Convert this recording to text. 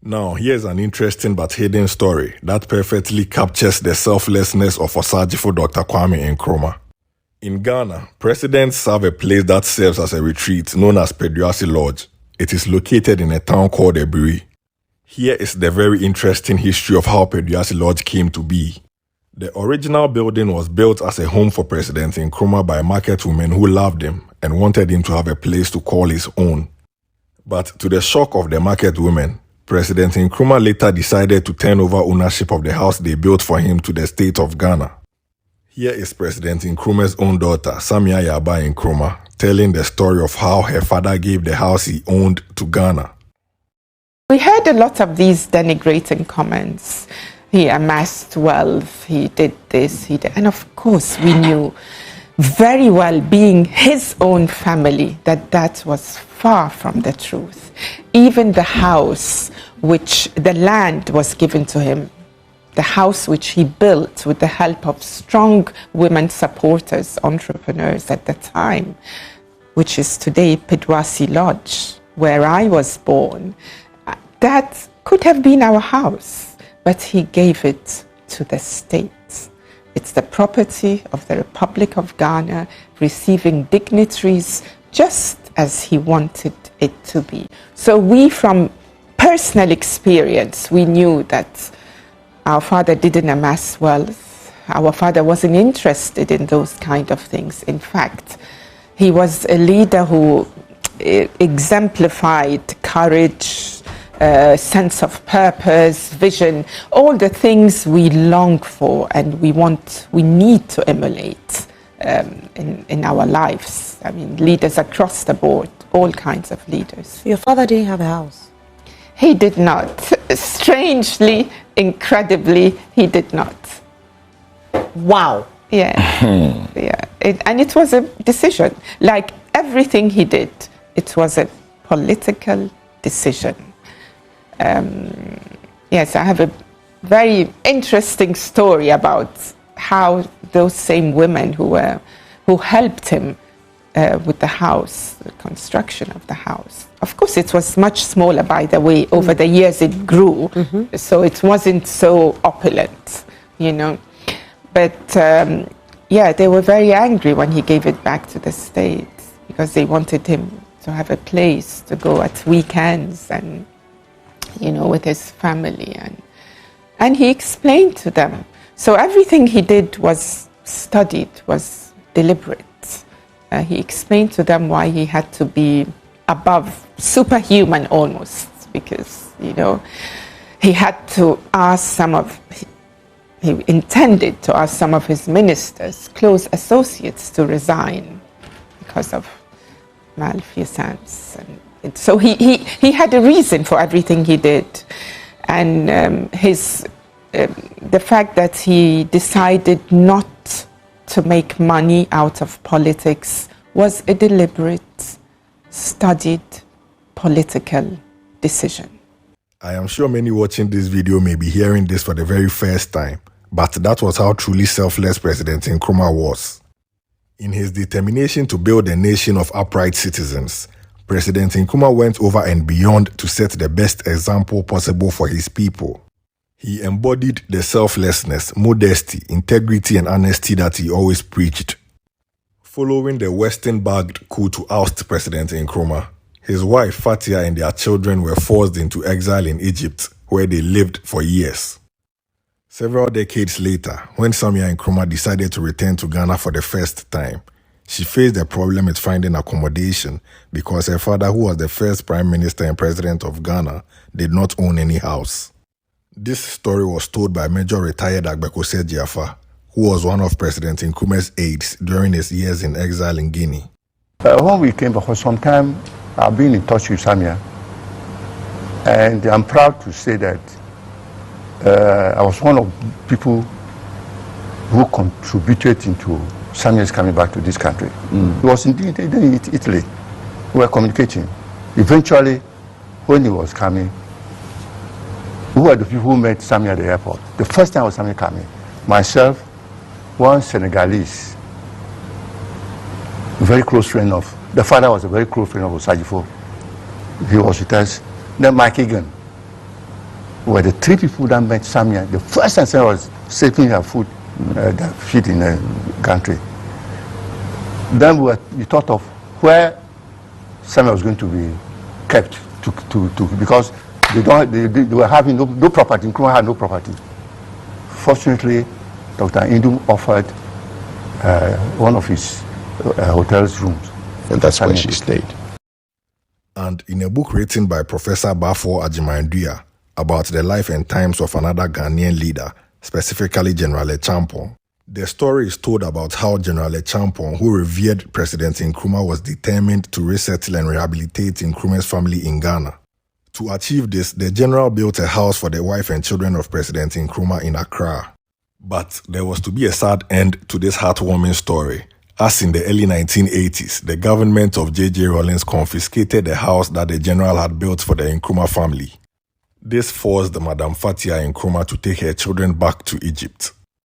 Now, here's an interesting but hidden story that perfectly captures the selflessness of Osagyefo Dr. Kwame Nkrumah. In Ghana, presidents have a place that serves as a retreat known as Peduasi Lodge. It is located in a town called Ebiri. Here is the very interesting history of how Peduasi Lodge came to be. The original building was built as a home for President Nkrumah by market women who loved him and wanted him to have a place to call his own. But to the shock of the market women, President Nkrumah later decided to turn over ownership of the house they built for him to the state of Ghana. Here is President Nkrumah's own daughter, Samia Yaba Nkrumah, telling the story of how her father gave the house he owned to Ghana. We heard a lot of these denigrating comments. He amassed wealth, he did this, he did. And of course, we knew very well, being his own family, that that was far from the truth. Even the house, the land was given to him, the house which he built with the help of strong women supporters, entrepreneurs at the time, which is today Peduasi Lodge, where I was born, that could have been our house, but he gave it to the state. It's the property of the Republic of Ghana, receiving dignitaries just as he wanted it to be. So we, from personal experience, we knew that our father didn't amass wealth. Our father wasn't interested in those kind of things. In fact, he was a leader who exemplified courage, sense of purpose, vision, all the things we long for and we need to emulate in our lives. I mean, leaders across the board, all kinds of leaders. Your father didn't have a house? He did not. Strangely, incredibly, he did not. Wow. Yeah. Yeah. And it was a decision. Like everything he did, it was a political decision. Yes, I have a very interesting story about how those same women who helped him with the house, the construction of the house. Of course, it was much smaller, by the way. Over the years, it grew, so it wasn't so opulent, you know. But yeah, they were very angry when he gave it back to the state because they wanted him to have a place to go at weekends and, you know, with his family. And he explained to them. So everything he did was studied, was deliberate. He explained to them why he had to be above, superhuman almost, because, you know, he had to ask he intended to ask some of his ministers, close associates, to resign because of malfeasance. And so he had a reason for everything he did. And the fact that he decided not to make money out of politics was a deliberate, studied political decision. I am sure many watching this video may be hearing this for the very first time, but that was how truly selfless President Nkrumah was. In his determination to build a nation of upright citizens, President Nkrumah went over and beyond to set the best example possible for his people. He embodied the selflessness, modesty, integrity, and honesty that he always preached. Following the Western-backed coup to oust President Nkrumah, his wife Fatia and their children were forced into exile in Egypt, where they lived for years. Several decades later, when Samia Nkrumah decided to return to Ghana for the first time, she faced a problem with finding accommodation because her father, who was the first Prime Minister and President of Ghana, did not own any house. This story was told by Major Retired Agbekose Jiafa, who was one of President Nkrumah's aides during his years in exile in Guinea. When we came back for some time, I've been in touch with Samia, and I'm proud to say that I was one of the people who contributed into Samia's coming back to this country. He was in Italy. We were communicating. Eventually, when he was coming, we were the people who met Samia at the airport. The first time was Samia coming. Myself, one Senegalese, a very close friend of, the father was a very close friend of Osagyefo. He was with us. Then Mike Egan, were the 3 people that met Samia. The first thing Samia was saving her food, the feed in the country. Then we thought of where Samia was going to be kept because they were having no property. Nkrumah had no property. Fortunately, Dr. Indum offered one of his hotel's rooms. And that's where she stayed. And in a book written by Professor Bafo Ajimanduya about the life and times of another Ghanaian leader, specifically General Champon, the story is told about how General Champon, who revered President Nkrumah, was determined to resettle and rehabilitate Nkrumah's family in Ghana. To achieve this, the general built a house for the wife and children of President Nkrumah in Accra. But there was to be a sad end to this heartwarming story, as in the early 1980s, the government of J.J. Rawlings confiscated the house that the general had built for the Nkrumah family. This forced Madam Fatia Nkrumah to take her children back to Egypt.